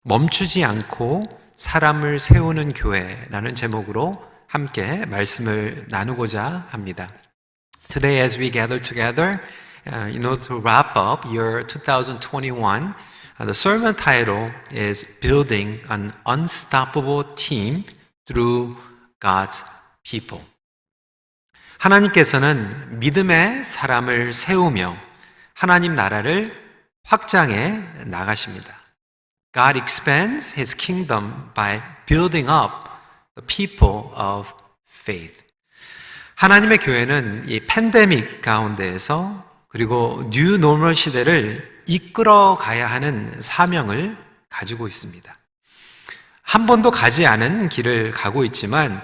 멈추지 않고 사람을 세우는 교회라는 제목으로 함께 말씀을 나누고자 합니다. Today as we gather together, in order to wrap up year 2021, the sermon title is Building an Unstoppable Team Through God's People. 하나님께서는 믿음의 사람을 세우며 하나님 나라를 확장해 나가십니다. God expands His kingdom by building up the people of faith. 하나님의 교회는 이 팬데믹 가운데에서 그리고 뉴 노멀 시대를 이끌어 가야 하는 사명을 가지고 있습니다. 한 번도 가지 않은 길을 가고 있지만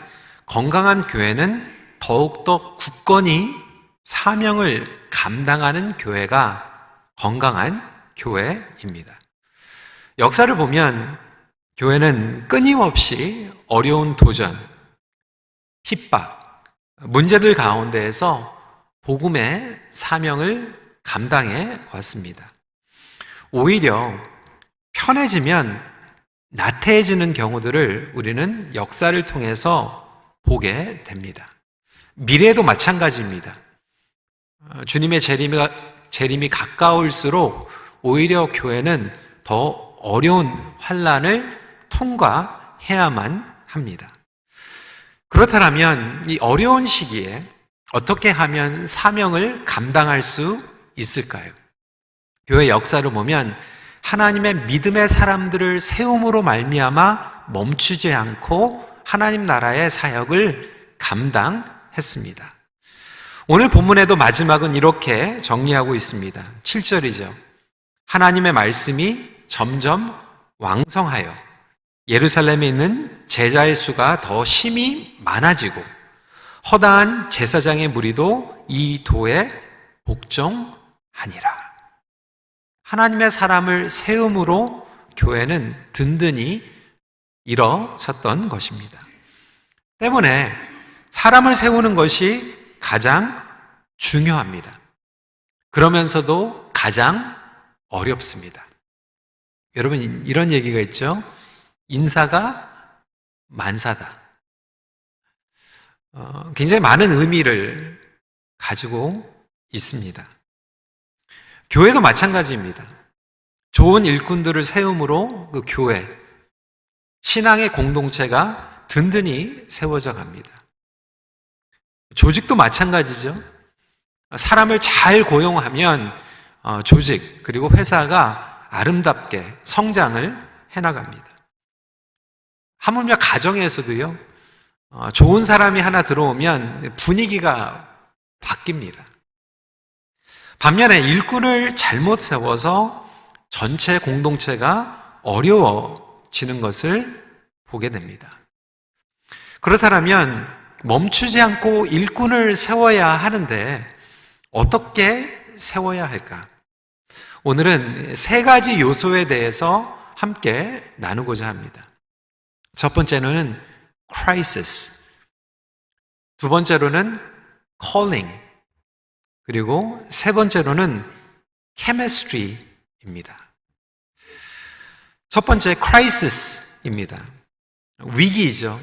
건강한 교회는 더욱더 굳건히 사명을 감당하는 교회가 건강한 교회입니다. 역사를 보면 교회는 끊임없이 어려운 도전, 핍박, 문제들 가운데에서 복음의 사명을 감당해 왔습니다. 오히려 편해지면 나태해지는 경우들을 우리는 역사를 통해서 보게 됩니다. 미래도 마찬가지입니다. 주님의 재림이 가까울수록 오히려 교회는 더 어려운 환난을 통과해야만 합니다. 그렇다면 이 어려운 시기에 어떻게 하면 사명을 감당할 수 있을까요? 교회 역사를 보면 하나님의 믿음의 사람들을 세움으로 말미암아 멈추지 않고 하나님 나라의 사역을 감당했습니다. 오늘 본문에도 마지막은 이렇게 정리하고 있습니다. 7절이죠. 하나님의 말씀이 점점 왕성하여 예루살렘에 있는 제자의 수가 더 심히 많아지고 허다한 제사장의 무리도 이 도에 복종하니라. 하나님의 사람을 세움으로 교회는 든든히 일어섰던 것입니다. 때문에 사람을 세우는 것이 가장 중요합니다. 그러면서도 가장 어렵습니다. 여러분, 이런 얘기가 있죠. 인사가 만사다. 굉장히 많은 의미를 가지고 있습니다. 교회도 마찬가지입니다. 좋은 일꾼들을 세움으로 그 교회, 신앙의 공동체가 든든히 세워져 갑니다. 조직도 마찬가지죠. 사람을 잘 고용하면 조직 그리고 회사가 아름답게 성장을 해나갑니다. 하물며 가정에서도요, 좋은 사람이 하나 들어오면 분위기가 바뀝니다. 반면에 일꾼을 잘못 세워서 전체 공동체가 어려워지는 것을 보게 됩니다. 그렇다면 멈추지 않고 일꾼을 세워야 하는데 어떻게 세워야 할까? 오늘은 세 가지 요소에 대해서 함께 나누고자 합니다. 첫 번째로는 crisis, 두 번째로는 calling, 그리고 세 번째로는 chemistry입니다. 첫 번째 crisis입니다. 위기이죠.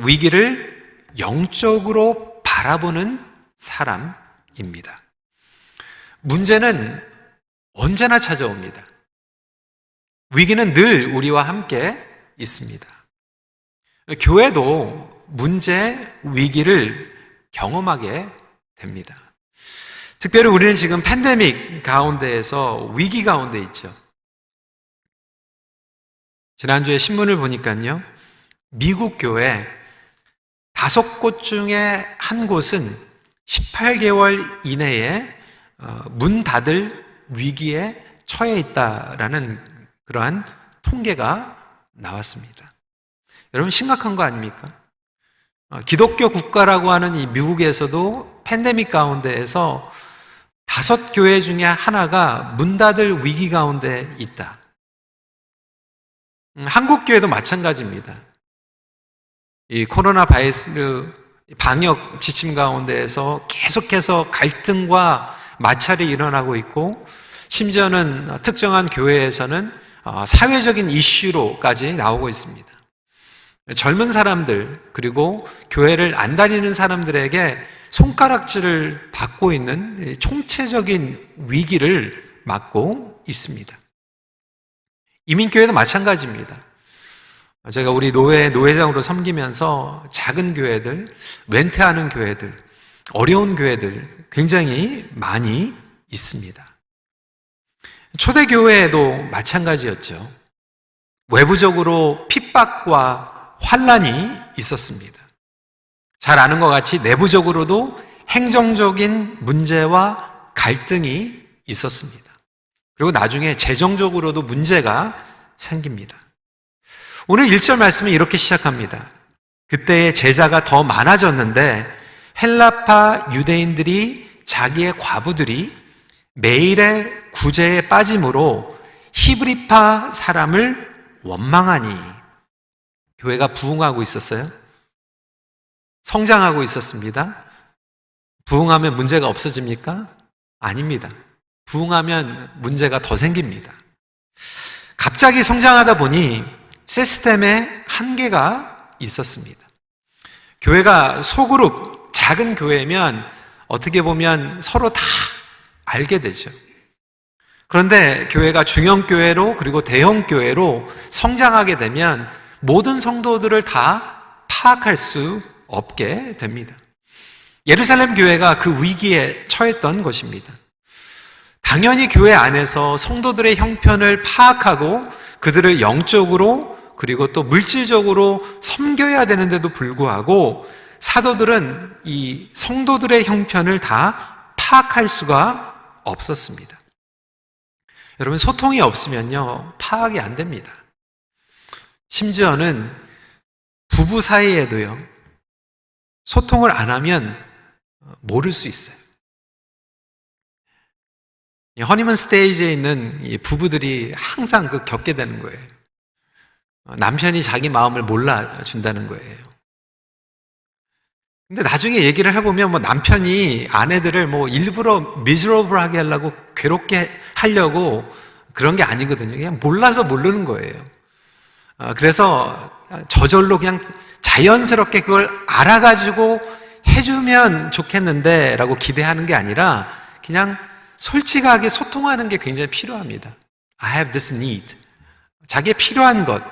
위기를 영적으로 바라보는 사람입니다. 문제는 언제나 찾아옵니다. 위기는 늘 우리와 함께 있습니다. 교회도 문제, 위기를 경험하게 됩니다. 특별히 우리는 지금 팬데믹 가운데에서 위기 가운데 있죠. 지난주에 신문을 보니까요, 미국 교회 5곳 중에 한 곳은 18개월 이내에 문 닫을 위기에 처해 있다라는 그러한 통계가 나왔습니다. 여러분, 심각한 거 아닙니까? 기독교 국가라고 하는 이 미국에서도 팬데믹 가운데에서 5교회 중에 하나가 문 닫을 위기 가운데 있다. 한국 교회도 마찬가지입니다. 이 코로나 바이러스 방역 지침 가운데에서 계속해서 갈등과 마찰이 일어나고 있고, 심지어는 특정한 교회에서는 사회적인 이슈로까지 나오고 있습니다. 젊은 사람들 그리고 교회를 안 다니는 사람들에게 손가락질을 받고 있는 총체적인 위기를 맞고 있습니다. 이민교회도 마찬가지입니다. 제가 우리 노회장으로 섬기면서 작은 교회들, 렌트하는 교회들, 어려운 교회들 굉장히 많이 있습니다. 초대교회에도 마찬가지였죠. 외부적으로 핍박과 환란이 있었습니다. 잘 아는 것 같이 내부적으로도 행정적인 문제와 갈등이 있었습니다. 그리고 나중에 재정적으로도 문제가 생깁니다. 오늘 1절 말씀은 이렇게 시작합니다. 그때의 제자가 더 많아졌는데 헬라파 유대인들이 자기의 과부들이 매일의 구제에 빠짐으로 히브리파 사람을 원망하니, 교회가 부흥하고 있었어요? 성장하고 있었습니다. 부흥하면 문제가 없어집니까? 아닙니다. 부흥하면 문제가 더 생깁니다. 갑자기 성장하다 보니 시스템에 한계가 있었습니다. 교회가 소그룹, 작은 교회면 어떻게 보면 서로 다 알게 되죠. 그런데 교회가 중형교회로 그리고 대형교회로 성장하게 되면 모든 성도들을 다 파악할 수 없게 됩니다. 예루살렘 교회가 그 위기에 처했던 것입니다. 당연히 교회 안에서 성도들의 형편을 파악하고 그들을 영적으로 그리고 또 물질적으로 섬겨야 되는데도 불구하고 사도들은 이 성도들의 형편을 다 파악할 수가 없었습니다. 여러분, 소통이 없으면요, 파악이 안 됩니다. 심지어는 부부 사이에도요, 소통을 안 하면 모를 수 있어요. 허니문 스테이지에 있는 이 부부들이 항상 겪게 되는 거예요. 남편이 자기 마음을 몰라준다는 거예요. 근데 나중에 얘기를 해보면 남편이 아내들을 일부러 미저러블하게 하려고 괴롭게 하려고 그런 게 아니거든요. 그냥 몰라서 모르는 거예요. 그래서 저절로 그냥 자연스럽게 그걸 알아가지고 해주면 좋겠는데 라고 기대하는 게 아니라 그냥 솔직하게 소통하는 게 굉장히 필요합니다. I have this need. 자기의 필요한 것,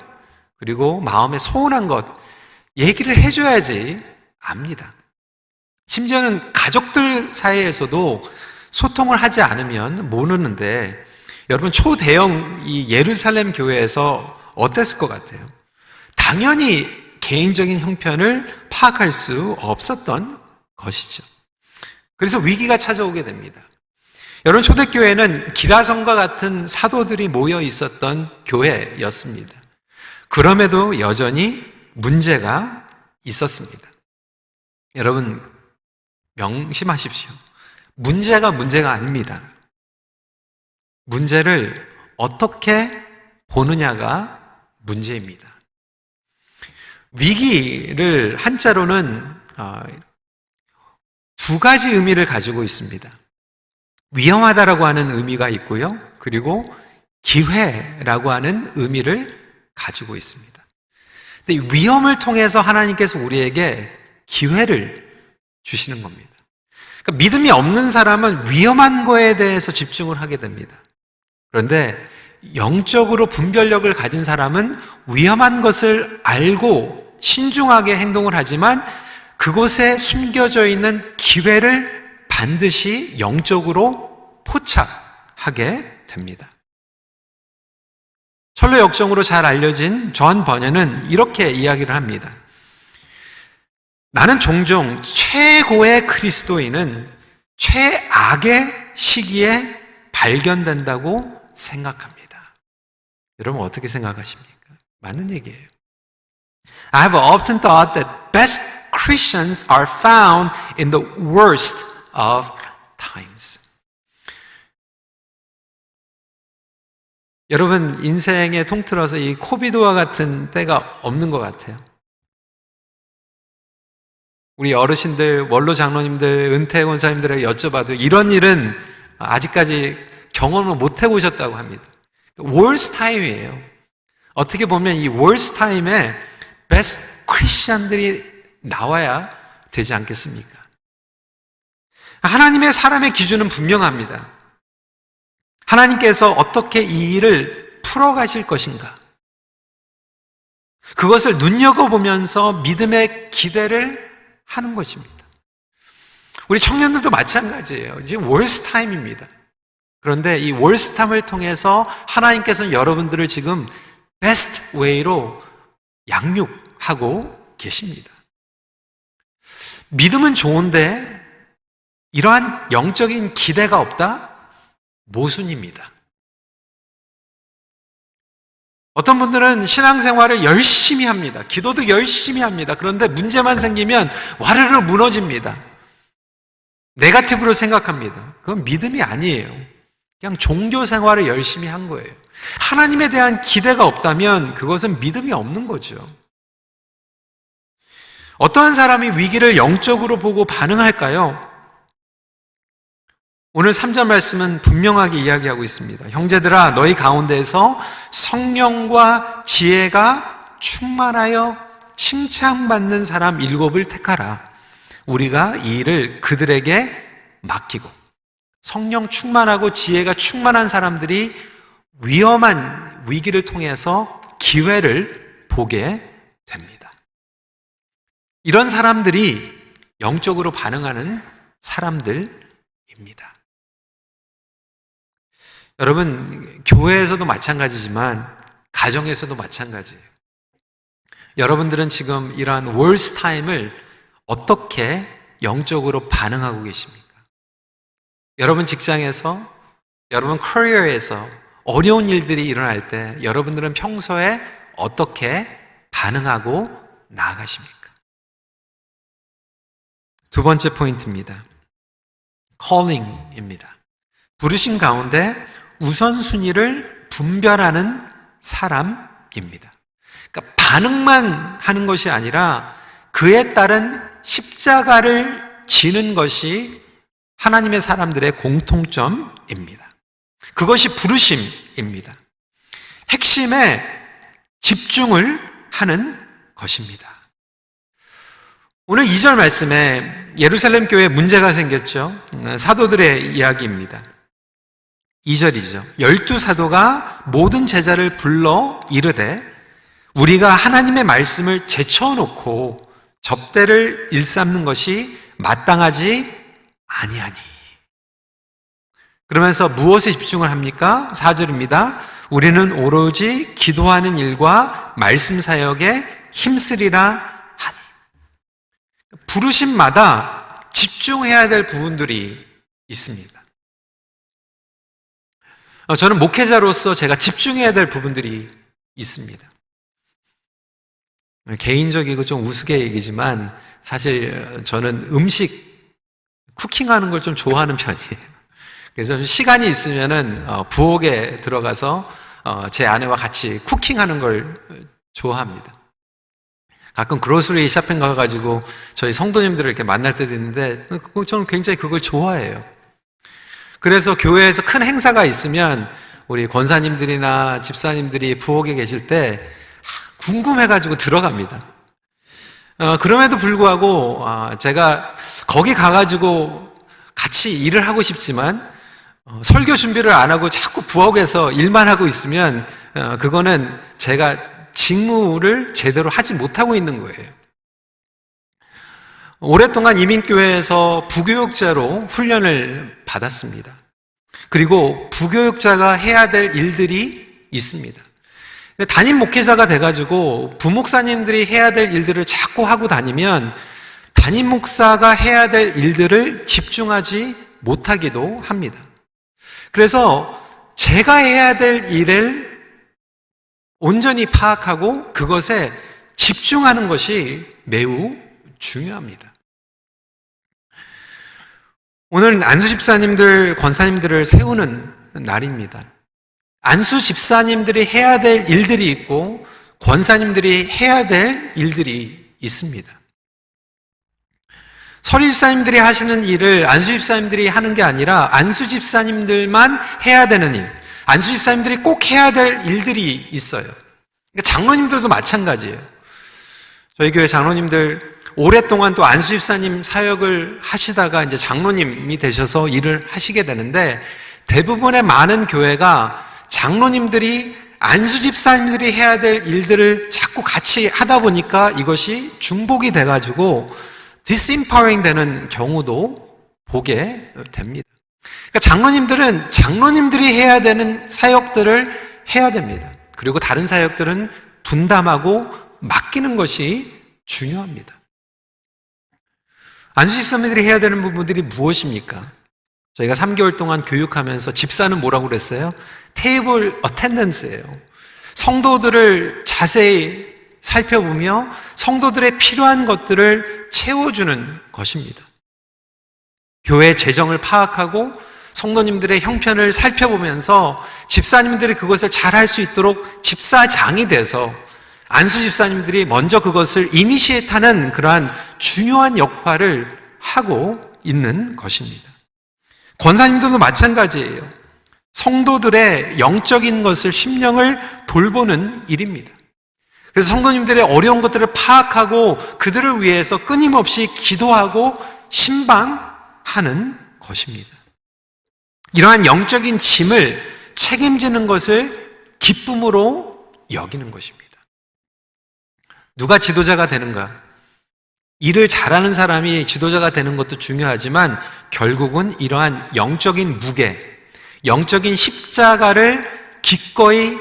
그리고 마음에 소원한 것, 얘기를 해줘야지 압니다. 심지어는 가족들 사이에서도 소통을 하지 않으면 모르는데, 여러분, 초대형 이 예루살렘 교회에서 어땠을 것 같아요? 당연히 개인적인 형편을 파악할 수 없었던 것이죠. 그래서 위기가 찾아오게 됩니다. 여러분, 초대교회는 기라성과 같은 사도들이 모여 있었던 교회였습니다. 그럼에도 여전히 문제가 있었습니다. 여러분, 명심하십시오. 문제가 아닙니다. 문제를 어떻게 보느냐가 문제입니다. 위기를 한자로는 두 가지 의미를 가지고 있습니다. 위험하다라고 하는 의미가 있고요. 그리고 기회라고 하는 의미를 가지고 있습니다. 근데 위험을 통해서 하나님께서 우리에게 기회를 주시는 겁니다. 그러니까 믿음이 없는 사람은 위험한 거에 대해서 집중을 하게 됩니다. 그런데 영적으로 분별력을 가진 사람은 위험한 것을 알고 신중하게 행동을 하지만 그곳에 숨겨져 있는 기회를 반드시 영적으로 포착하게 됩니다. 철로 역정으로 잘 알려진 존 버녀는 이렇게 이야기를 합니다. 나는 종종 최고의 그리스도인은 최악의 시기에 발견된다고 생각합니다. 여러분, 어떻게 생각하십니까? 맞는 얘기예요. I have often thought that best Christians are found in the worst of times. 여러분, 인생에 통틀어서 이 코비드와 같은 때가 없는 것 같아요. 우리 어르신들, 원로 장로님들, 은퇴 권사님들에게 여쭤봐도 이런 일은 아직까지 경험을 못 해보셨다고 합니다. 월스 타임이에요. 어떻게 보면 이 월스 타임에 베스트 크리스천들이 나와야 되지 않겠습니까? 하나님의 사람의 기준은 분명합니다. 하나님께서 어떻게 이 일을 풀어가실 것인가? 그것을 눈여겨보면서 믿음의 기대를 하는 것입니다. 우리 청년들도 마찬가지예요. 지금 월스 타임입니다. 그런데 이 월스 타임을 통해서 하나님께서는 여러분들을 지금 베스트 웨이로 양육하고 계십니다. 믿음은 좋은데 이러한 영적인 기대가 없다? 모순입니다. 어떤 분들은 신앙생활을 열심히 합니다. 기도도 열심히 합니다. 그런데 문제만 생기면 와르르 무너집니다. 네거티브로 생각합니다. 그건 믿음이 아니에요. 그냥 종교 생활을 열심히 한 거예요. 하나님에 대한 기대가 없다면 그것은 믿음이 없는 거죠. 어떠한 사람이 위기를 영적으로 보고 반응할까요? 오늘 3절 말씀은 분명하게 이야기하고 있습니다. 형제들아, 너희 가운데에서 성령과 지혜가 충만하여 칭찬받는 사람 7을 택하라. 우리가 이 일을 그들에게 맡기고. 성령 충만하고 지혜가 충만한 사람들이 위험한 위기를 통해서 기회를 보게 됩니다. 이런 사람들이 영적으로 반응하는 사람들입니다. 여러분, 교회에서도 마찬가지지만 가정에서도 마찬가지예요. 여러분들은 지금 이러한 월스 타임을 어떻게 영적으로 반응하고 계십니까? 여러분 직장에서, 여러분 커리어에서 어려운 일들이 일어날 때 여러분들은 평소에 어떻게 반응하고 나아가십니까? 두 번째 포인트입니다. calling입니다. 부르심 가운데 우선순위를 분별하는 사람입니다. 그러니까 반응만 하는 것이 아니라 그에 따른 십자가를 지는 것이 하나님의 사람들의 공통점입니다. 그것이 부르심입니다. 핵심에 집중을 하는 것입니다. 오늘 2절 말씀에 예루살렘 교회에 문제가 생겼죠. 사도들의 이야기입니다. 2절이죠. 12사도가 모든 제자를 불러 이르되 우리가 하나님의 말씀을 제쳐놓고 접대를 일삼는 것이 마땅하지 아니하니. 그러면서 무엇에 집중을 합니까? 4절입니다. 우리는 오로지 기도하는 일과 말씀 사역에 힘쓰리라 하니. 부르심마다 집중해야 될 부분들이 있습니다. 저는 목회자로서 제가 집중해야 될 부분들이 있습니다. 개인적이고 좀 우스개 얘기지만 사실 저는 쿠킹하는 걸 좀 좋아하는 편이에요. 그래서 시간이 있으면은 부엌에 들어가서 제 아내와 같이 쿠킹하는 걸 좋아합니다. 가끔 그로스리 샵핑 가가지고 저희 성도님들을 이렇게 만날 때도 있는데 저는 굉장히 그걸 좋아해요. 그래서 교회에서 큰 행사가 있으면 우리 권사님들이나 집사님들이 부엌에 계실 때 궁금해가지고 들어갑니다. 그럼에도 불구하고 제가 거기 가가지고 같이 일을 하고 싶지만 설교 준비를 안 하고 자꾸 부엌에서 일만 하고 있으면 그거는 제가 직무를 제대로 하지 못하고 있는 거예요. 오랫동안 이민교회에서 부교육자로 훈련을 받았습니다. 그리고 부교육자가 해야 될 일들이 있습니다. 담임 목회자가 돼가지고 부목사님들이 해야 될 일들을 자꾸 하고 다니면 담임 목사가 해야 될 일들을 집중하지 못하기도 합니다. 그래서 제가 해야 될 일을 온전히 파악하고 그것에 집중하는 것이 매우 중요합니다. 오늘 안수 집사님들, 권사님들을 세우는 날입니다. 안수 집사님들이 해야 될 일들이 있고 권사님들이 해야 될 일들이 있습니다. 서리 집사님들이 하시는 일을 안수 집사님들이 하는 게 아니라 안수 집사님들만 해야 되는 일, 안수 집사님들이 꼭 해야 될 일들이 있어요. 그러니까 장로님들도 마찬가지예요. 저희 교회 장로님들 오랫동안 또 안수 집사님 사역을 하시다가 이제 장로님이 되셔서 일을 하시게 되는데, 대부분의 많은 교회가 장로님들이 안수 집사님들이 해야 될 일들을 자꾸 같이 하다 보니까 이것이 중복이 돼가지고 디스임파워링 되는 경우도 보게 됩니다. 그러니까 장로님들은 장로님들이 해야 되는 사역들을 해야 됩니다. 그리고 다른 사역들은 분담하고 맡기는 것이 중요합니다. 안수 집사님들이 해야 되는 부분들이 무엇입니까? 저희가 3개월 동안 교육하면서 집사는 뭐라고 그랬어요? 테이블 어텐던스예요. 성도들을 자세히 살펴보며 성도들의 필요한 것들을 채워주는 것입니다. 교회 재정을 파악하고 성도님들의 형편을 살펴보면서 집사님들이 그것을 잘할 수 있도록 집사장이 돼서 안수 집사님들이 먼저 그것을 이니시에이트하는 그러한 중요한 역할을 하고 있는 것입니다. 권사님들도 마찬가지예요. 성도들의 영적인 것을, 심령을 돌보는 일입니다. 그래서 성도님들의 어려운 것들을 파악하고 그들을 위해서 끊임없이 기도하고 신방하는 것입니다. 이러한 영적인 짐을 책임지는 것을 기쁨으로 여기는 것입니다. 누가 지도자가 되는가? 일을 잘하는 사람이 지도자가 되는 것도 중요하지만 결국은 이러한 영적인 무게, 영적인 십자가를 기꺼이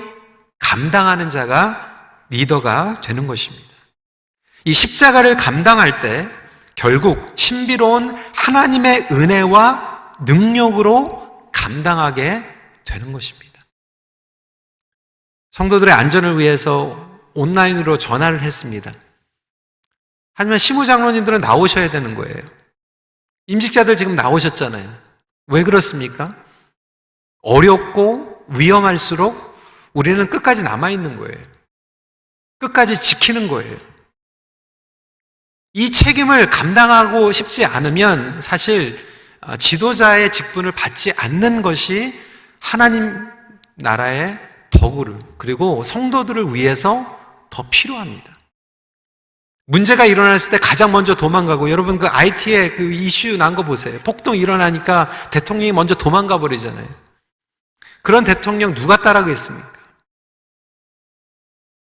감당하는 자가 리더가 되는 것입니다. 이 십자가를 감당할 때 결국 신비로운 하나님의 은혜와 능력으로 감당하게 되는 것입니다. 성도들의 안전을 위해서 온라인으로 전화를 했습니다. 하지만 시무장로님들은 나오셔야 되는 거예요. 임직자들 지금 나오셨잖아요. 왜 그렇습니까? 어렵고 위험할수록 우리는 끝까지 남아있는 거예요. 끝까지 지키는 거예요. 이 책임을 감당하고 싶지 않으면 사실 지도자의 직분을 받지 않는 것이 하나님 나라의 덕을, 그리고 성도들을 위해서 더 필요합니다. 문제가 일어났을 때 가장 먼저 도망가고, 여러분 그 IT에 그 이슈 난 거 보세요. 폭동 일어나니까 대통령이 먼저 도망가 버리잖아요. 그런 대통령 누가 따라가겠습니까?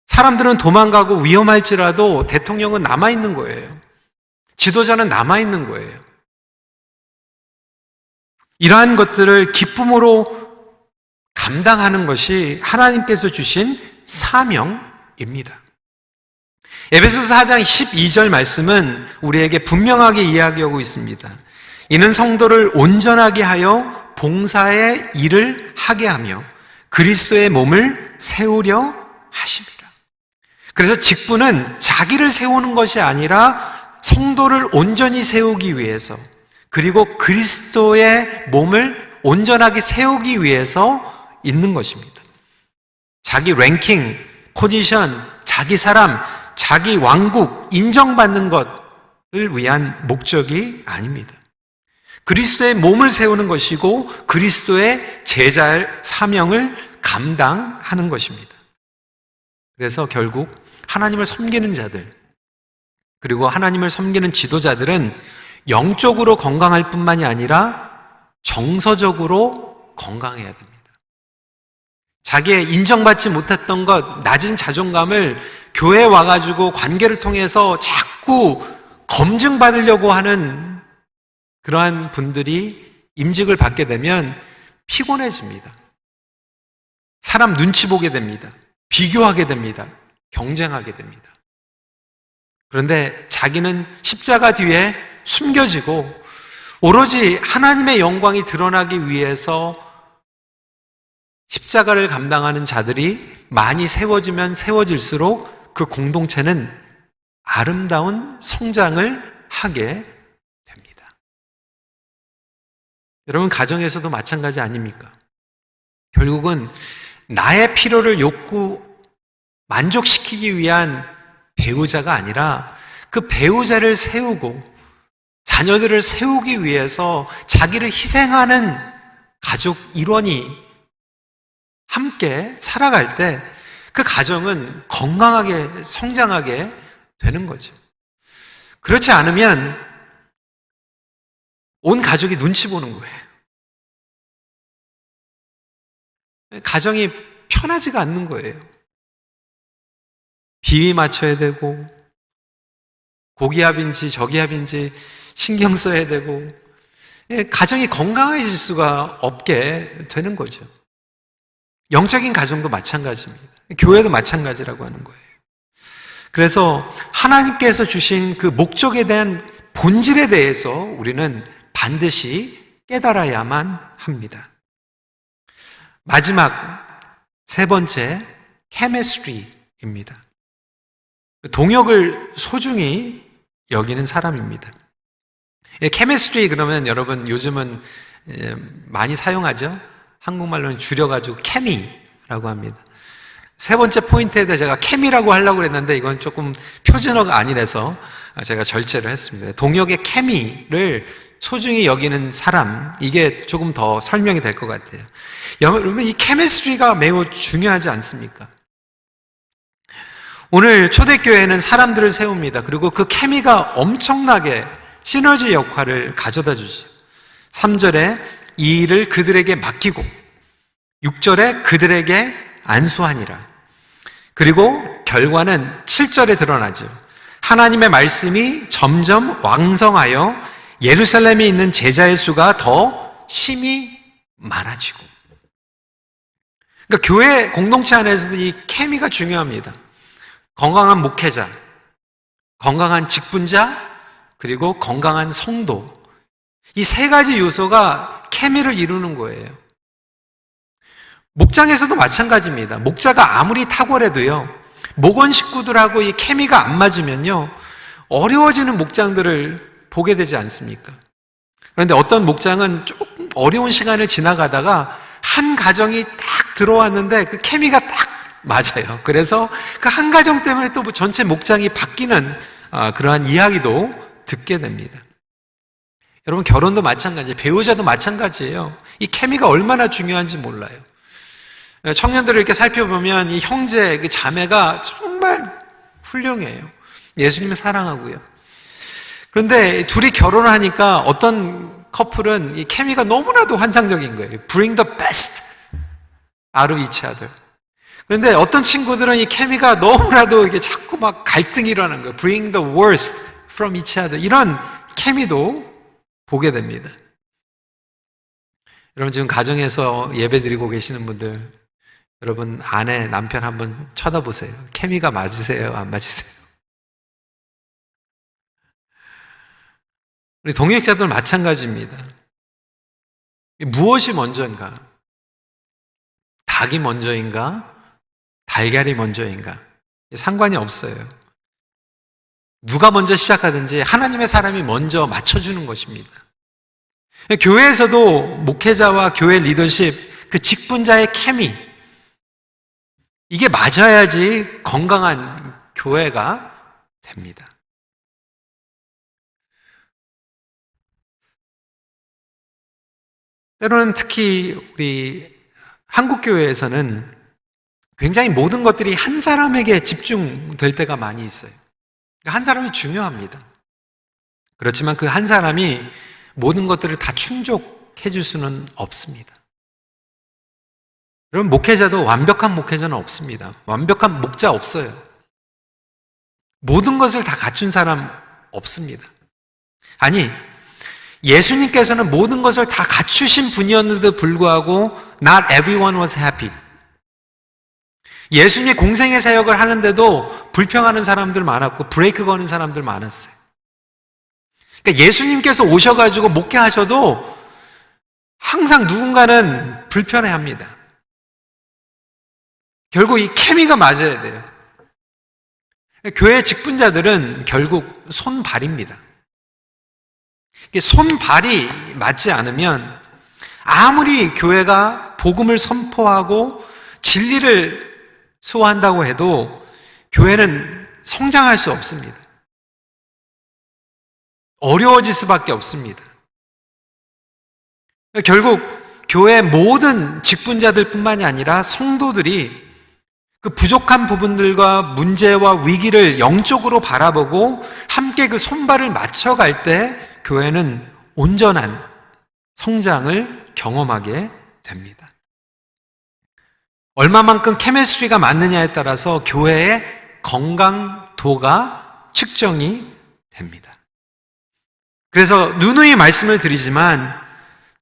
사람들은 도망가고 위험할지라도 대통령은 남아있는 거예요. 지도자는 남아있는 거예요. 이러한 것들을 기쁨으로 감당하는 것이 하나님께서 주신 사명입니다. 에베소서 4장 12절 말씀은 우리에게 분명하게 이야기하고 있습니다. 이는 성도를 온전하게 하여 봉사의 일을 하게 하며 그리스도의 몸을 세우려 하십니다. 그래서 직분은 자기를 세우는 것이 아니라 성도를 온전히 세우기 위해서, 그리고 그리스도의 몸을 온전하게 세우기 위해서 있는 것입니다. 자기 랭킹, 포지션, 자기 사람, 자기 왕국, 인정받는 것을 위한 목적이 아닙니다. 그리스도의 몸을 세우는 것이고 그리스도의 제자의 사명을 감당하는 것입니다. 그래서 결국 하나님을 섬기는 자들, 그리고 하나님을 섬기는 지도자들은 영적으로 건강할 뿐만이 아니라 정서적으로 건강해야 됩니다. 자기의 인정받지 못했던 것, 낮은 자존감을 교회에 와가지고 관계를 통해서 자꾸 검증받으려고 하는 그러한 분들이 임직을 받게 되면 피곤해집니다. 사람 눈치 보게 됩니다. 비교하게 됩니다. 경쟁하게 됩니다. 그런데 자기는 십자가 뒤에 숨겨지고 오로지 하나님의 영광이 드러나기 위해서 십자가를 감당하는 자들이 많이 세워지면 세워질수록 그 공동체는 아름다운 성장을 하게 됩니다. 여러분, 가정에서도 마찬가지 아닙니까? 결국은 나의 필요를 만족시키기 위한 배우자가 아니라 그 배우자를 세우고 자녀들을 세우기 위해서 자기를 희생하는 가족 일원이 함께 살아갈 때 그 가정은 건강하게 성장하게 되는 거죠. 그렇지 않으면 온 가족이 눈치 보는 거예요. 가정이 편하지가 않는 거예요. 비위 맞춰야 되고, 고기압인지 저기압인지 신경 써야 되고, 가정이 건강해질 수가 없게 되는 거죠. 영적인 가정도 마찬가지입니다. 교회도 마찬가지라고 하는 거예요. 그래서 하나님께서 주신 그 목적에 대한 본질에 대해서 우리는 반드시 깨달아야만 합니다. 마지막 세 번째, chemistry입니다. 동역을 소중히 여기는 사람입니다. chemistry 그러면 여러분 요즘은 많이 사용하죠? 한국말로는 줄여가지고 케미라고 합니다. 세 번째 포인트에 대해 제가 케미라고 하려고 했는데 이건 조금 표준어가 아니라서 제가 절제를 했습니다. 동역의 케미를 소중히 여기는 사람, 이게 조금 더 설명이 될 것 같아요. 여러분, 이 케미스트리가 매우 중요하지 않습니까? 오늘 초대교회는 사람들을 세웁니다. 그리고 그 케미가 엄청나게 시너지 역할을 가져다 주죠. 3절에 이 일을 그들에게 맡기고 6절에 그들에게 안수하니라. 그리고 결과는 7절에 드러나죠. 하나님의 말씀이 점점 왕성하여 예루살렘에 있는 제자의 수가 더 심히 많아지고. 그러니까 교회 공동체 안에서도 이 케미가 중요합니다. 건강한 목회자, 건강한 직분자, 그리고 건강한 성도. 이 세 가지 요소가 케미를 이루는 거예요. 목장에서도 마찬가지입니다. 목자가 아무리 탁월해도요, 목원 식구들하고 이 케미가 안 맞으면요, 어려워지는 목장들을 보게 되지 않습니까? 그런데 어떤 목장은 조금 어려운 시간을 지나가다가 한 가정이 딱 들어왔는데 그 케미가 딱 맞아요. 그래서 그 한 가정 때문에 또 전체 목장이 바뀌는 그러한 이야기도 듣게 됩니다. 여러분, 결혼도 마찬가지예요. 배우자도 마찬가지예요. 이 케미가 얼마나 중요한지 몰라요. 청년들을 이렇게 살펴보면 이 형제, 그 자매가 정말 훌륭해요. 예수님을 사랑하고요. 그런데 둘이 결혼을 하니까 어떤 커플은 이 케미가 너무나도 환상적인 거예요. Bring the best out of each other. 그런데 어떤 친구들은 이 케미가 너무나도 이게 자꾸 막 갈등이 일어나는 거예요. Bring the worst from each other. 이런 케미도 보게 됩니다. 여러분, 지금 가정에서 예배 드리고 계시는 분들, 여러분 아내, 남편 한번 쳐다보세요. 케미가 맞으세요? 안 맞으세요? 우리 동역자들 마찬가지입니다. 무엇이 먼저인가? 닭이 먼저인가? 달걀이 먼저인가? 상관이 없어요. 누가 먼저 시작하든지 하나님의 사람이 먼저 맞춰주는 것입니다. 교회에서도 목회자와 교회 리더십, 그 직분자의 케미, 이게 맞아야지 건강한 교회가 됩니다. 때로는 특히 우리 한국교회에서는 굉장히 모든 것들이 한 사람에게 집중될 때가 많이 있어요. 한 사람이 중요합니다. 그렇지만 그 한 사람이 모든 것들을 다 충족해 줄 수는 없습니다. 여러분, 목회자도 완벽한 목회자는 없습니다. 완벽한 목자 없어요. 모든 것을 다 갖춘 사람 없습니다. 아니, 예수님께서는 모든 것을 다 갖추신 분이었는데도 불구하고 not everyone was happy. 예수님이 공생의 사역을 하는데도 불평하는 사람들 많았고 브레이크 거는 사람들 많았어요. 그러니까 예수님께서 오셔가지고 목회하셔도 항상 누군가는 불편해합니다. 결국 이 케미가 맞아야 돼요. 교회 직분자들은 결국 손발입니다. 손발이 맞지 않으면 아무리 교회가 복음을 선포하고 진리를 수호한다고 해도 교회는 성장할 수 없습니다. 어려워질 수밖에 없습니다. 결국 교회 모든 직분자들 뿐만이 아니라 성도들이 그 부족한 부분들과 문제와 위기를 영적으로 바라보고 함께 그 손발을 맞춰갈 때 교회는 온전한 성장을 경험하게 됩니다. 얼마만큼 케미스트리가 맞느냐에 따라서 교회의 건강도가 측정이 됩니다. 그래서 누누이 말씀을 드리지만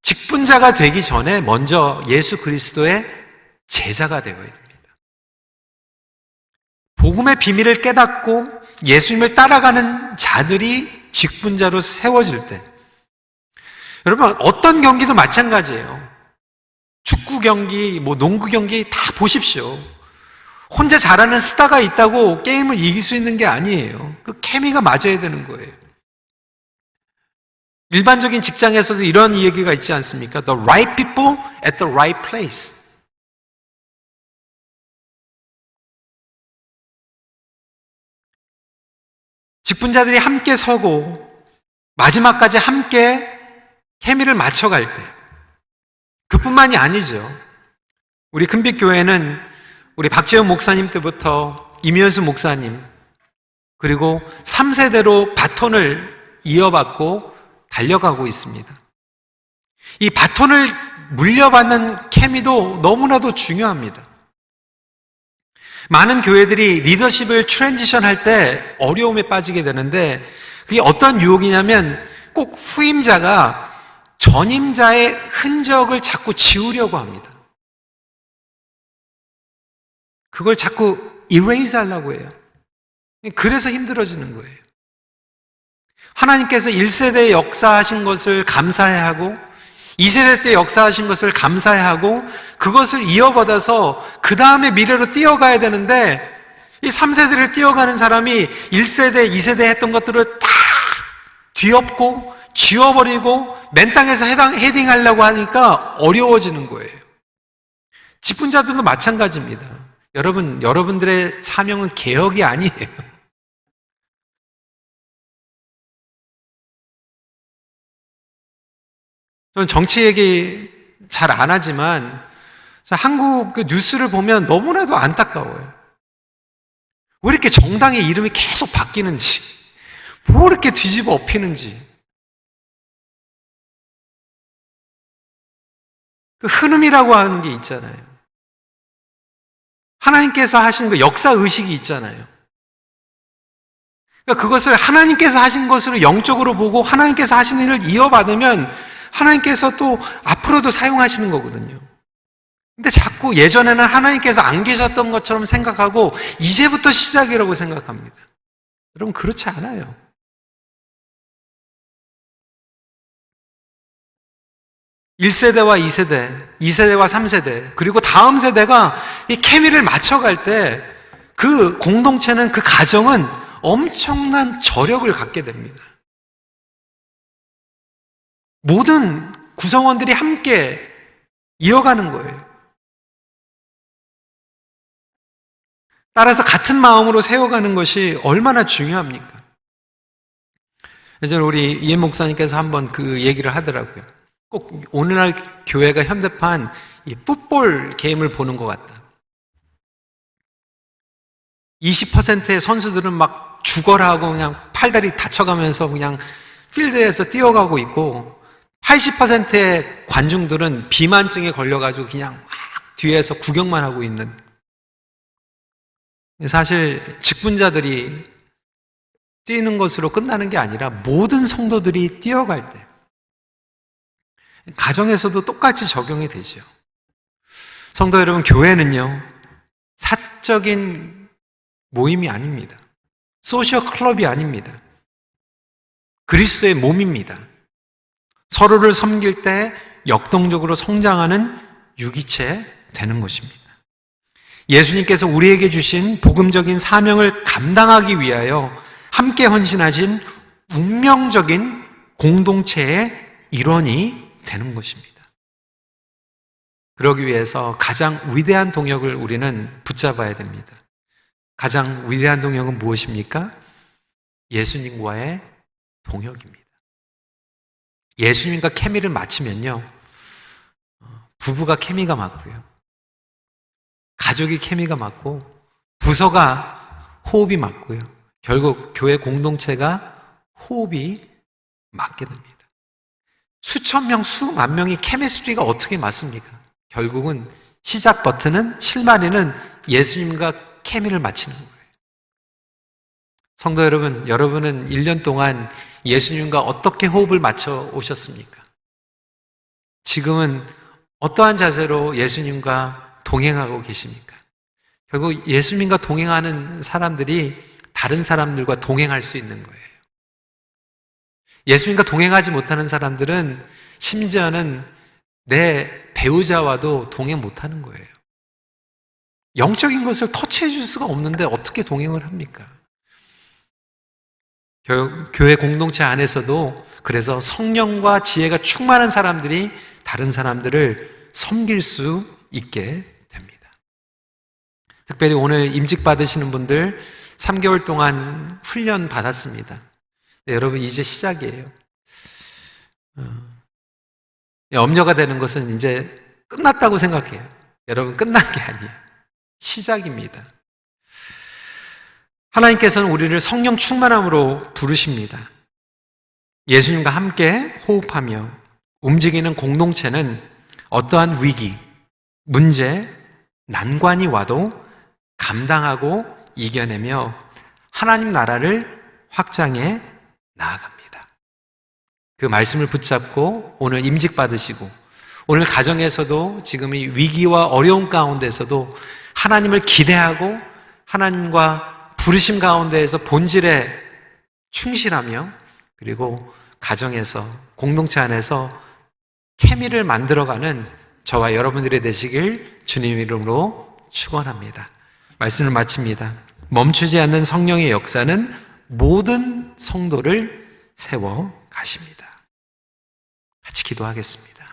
직분자가 되기 전에 먼저 예수 그리스도의 제자가 되어야 됩니다. 복음의 비밀을 깨닫고 예수님을 따라가는 자들이 직분자로 세워질 때, 여러분 어떤 경기도 마찬가지예요. 축구 경기, 농구 경기 다 보십시오. 혼자 잘하는 스타가 있다고 게임을 이길 수 있는 게 아니에요. 그 케미가 맞아야 되는 거예요. 일반적인 직장에서도 이런 얘기가 있지 않습니까? The right people at the right place. 직분자들이 함께 서고 마지막까지 함께 케미를 맞춰갈 때, 그뿐만이 아니죠. 우리 큰빛교회는 우리 박재훈 목사님 때부터 임현수 목사님, 그리고 3세대로 바톤을 이어받고 달려가고 있습니다. 이 바톤을 물려받는 케미도 너무나도 중요합니다. 많은 교회들이 리더십을 트랜지션 할 때 어려움에 빠지게 되는데, 그게 어떤 유혹이냐면 꼭 후임자가 전임자의 흔적을 자꾸 지우려고 합니다. 그걸 자꾸 erase 하려고 해요. 그래서 힘들어지는 거예요. 하나님께서 1세대에 역사하신 것을 감사해하고 2세대 때 역사하신 것을 감사해하고 그것을 이어받아서 그 다음에 미래로 뛰어가야 되는데, 이 3세대를 뛰어가는 사람이 1세대, 2세대 했던 것들을 다 뒤엎고 지워버리고 맨 땅에서 헤딩하려고 하니까 어려워지는 거예요. 직분자들도 마찬가지입니다. 여러분들의 사명은 개혁이 아니에요. 저는 정치 얘기 잘 안 하지만 한국 그 뉴스를 보면 너무나도 안타까워요. 왜 이렇게 정당의 이름이 계속 바뀌는지, 뭐 이렇게 뒤집어 엎이는지. 그 흐름이라고 하는 게 있잖아요. 하나님께서 하신 그 역사의식이 있잖아요. 그러니까 그것을 하나님께서 하신 것으로 영적으로 보고 하나님께서 하신 일을 이어받으면 하나님께서 또 앞으로도 사용하시는 거거든요. 근데 자꾸 예전에는 하나님께서 안 계셨던 것처럼 생각하고 이제부터 시작이라고 생각합니다. 여러분, 그렇지 않아요. (1세대와) (2세대), (2세대와) (3세대), 그리고 다음 세대가 이 케미를 맞춰갈 때 그 공동체는, 그 가정은 엄청난 저력을 갖게 됩니다. 모든 구성원들이 함께 이어가는 거예요. 따라서 같은 마음으로 세워가는 것이 얼마나 중요합니까? 예전에 우리 이해 목사님께서 한번 그 얘기를 하더라고요. 꼭 오늘날 교회가 현대판 이 풋볼 게임을 보는 것 같다. 20%의 선수들은 막 죽어라 하고 그냥 팔다리 다쳐가면서 그냥 필드에서 뛰어가고 있고, 80%의 관중들은 비만증에 걸려가지고 그냥 막 뒤에서 구경만 하고 있는. 사실 직분자들이 뛰는 것으로 끝나는 게 아니라 모든 성도들이 뛰어갈 때, 가정에서도 똑같이 적용이 되죠. 성도 여러분, 교회는요, 사적인 모임이 아닙니다. 소셜 클럽이 아닙니다. 그리스도의 몸입니다. 서로를 섬길 때 역동적으로 성장하는 유기체 되는 것입니다. 예수님께서 우리에게 주신 복음적인 사명을 감당하기 위하여 함께 헌신하신 운명적인 공동체의 일원이 되는 것입니다. 그러기 위해서 가장 위대한 동역을 우리는 붙잡아야 됩니다. 가장 위대한 동역은 무엇입니까? 예수님과의 동역입니다. 예수님과 케미를 맞추면요, 부부가 케미가 맞고요. 가족이 케미가 맞고 부서가 호흡이 맞고요. 결국 교회 공동체가 호흡이 맞게 됩니다. 수천 명, 수만 명이 케미스트리가 어떻게 맞습니까? 결국은 시작 버튼은 실마리는 예수님과 케미를 맞추는 거예요. 성도 여러분, 여러분은 1년 동안 예수님과 어떻게 호흡을 맞춰 오셨습니까? 지금은 어떠한 자세로 예수님과 동행하고 계십니까? 결국 예수님과 동행하는 사람들이 다른 사람들과 동행할 수 있는 거예요. 예수님과 동행하지 못하는 사람들은 심지어는 내 배우자와도 동행 못하는 거예요. 영적인 것을 터치해 줄 수가 없는데 어떻게 동행을 합니까? 교회 공동체 안에서도 그래서 성령과 지혜가 충만한 사람들이 다른 사람들을 섬길 수 있게 됩니다. 특별히 오늘 임직 받으시는 분들 3개월 동안 훈련 받았습니다. 네, 여러분 이제 시작이에요. 염려가 되는 것은 이제 끝났다고 생각해요. 여러분 끝난 게 아니에요. 시작입니다. 하나님께서는 우리를 성령 충만함으로 부르십니다. 예수님과 함께 호흡하며 움직이는 공동체는 어떠한 위기, 문제, 난관이 와도 감당하고 이겨내며 하나님 나라를 확장해 나아갑니다. 그 말씀을 붙잡고 오늘 임직 받으시고 오늘 가정에서도 지금 이 위기와 어려움 가운데서도 하나님을 기대하고 하나님과 부르심 가운데에서 본질에 충실하며 그리고 가정에서 공동체 안에서 케미를 만들어가는 저와 여러분들이 되시길 주님 이름으로 축원합니다. 말씀을 마칩니다. 멈추지 않는 성령의 역사는 모든 성도를 세워 가십니다. 같이 기도하겠습니다.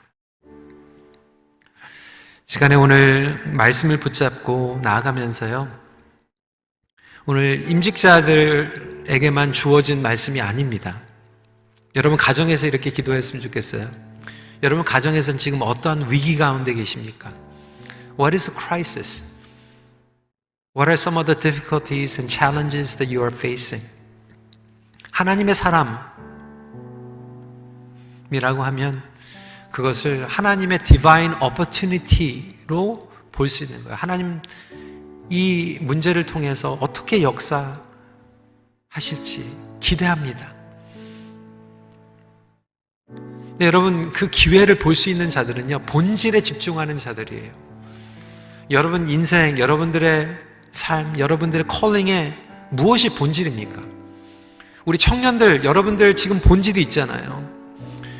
시간에 오늘 말씀을 붙잡고 나아가면서요. 오늘 임직자들에게만 주어진 말씀이 아닙니다. 여러분 가정에서 이렇게 기도했으면 좋겠어요. 여러분 가정에서는 지금 어떠한 위기 가운데 계십니까? What is a crisis? What are some of the difficulties and challenges that you are facing? 하나님의 사람이라고 하면 그것을 하나님의 divine opportunity로 볼 수 있는 거예요. 하나님 이 문제를 통해서 어떻게 역사하실지 기대합니다. 네, 여러분 그 기회를 볼 수 있는 자들은요 본질에 집중하는 자들이에요. 여러분 인생, 여러분들의 삶, 여러분들의 컬링에 무엇이 본질입니까? 우리 청년들, 여러분들 지금 본질이 있잖아요.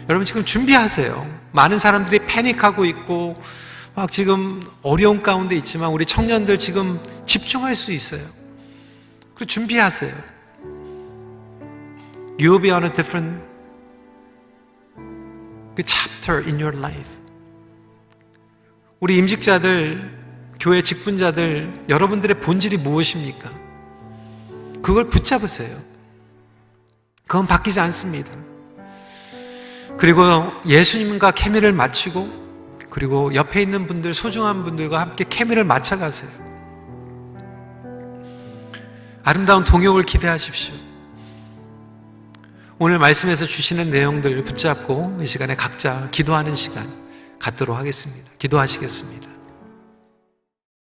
여러분 지금 준비하세요. 많은 사람들이 패닉하고 있고 막 지금 어려움 가운데 있지만 우리 청년들 지금 집중할 수 있어요. 그리고 준비하세요. You will be on a different chapter in your life. 우리 임직자들, 교회 직분자들, 여러분들의 본질이 무엇입니까? 그걸 붙잡으세요. 그건 바뀌지 않습니다. 그리고 예수님과 케미를 맞추고 그리고 옆에 있는 분들, 소중한 분들과 함께 케미를 맞춰가세요. 아름다운 동역을 기대하십시오. 오늘 말씀에서 주시는 내용들 붙잡고 이 시간에 각자 기도하는 시간 갖도록 하겠습니다. 기도하시겠습니다.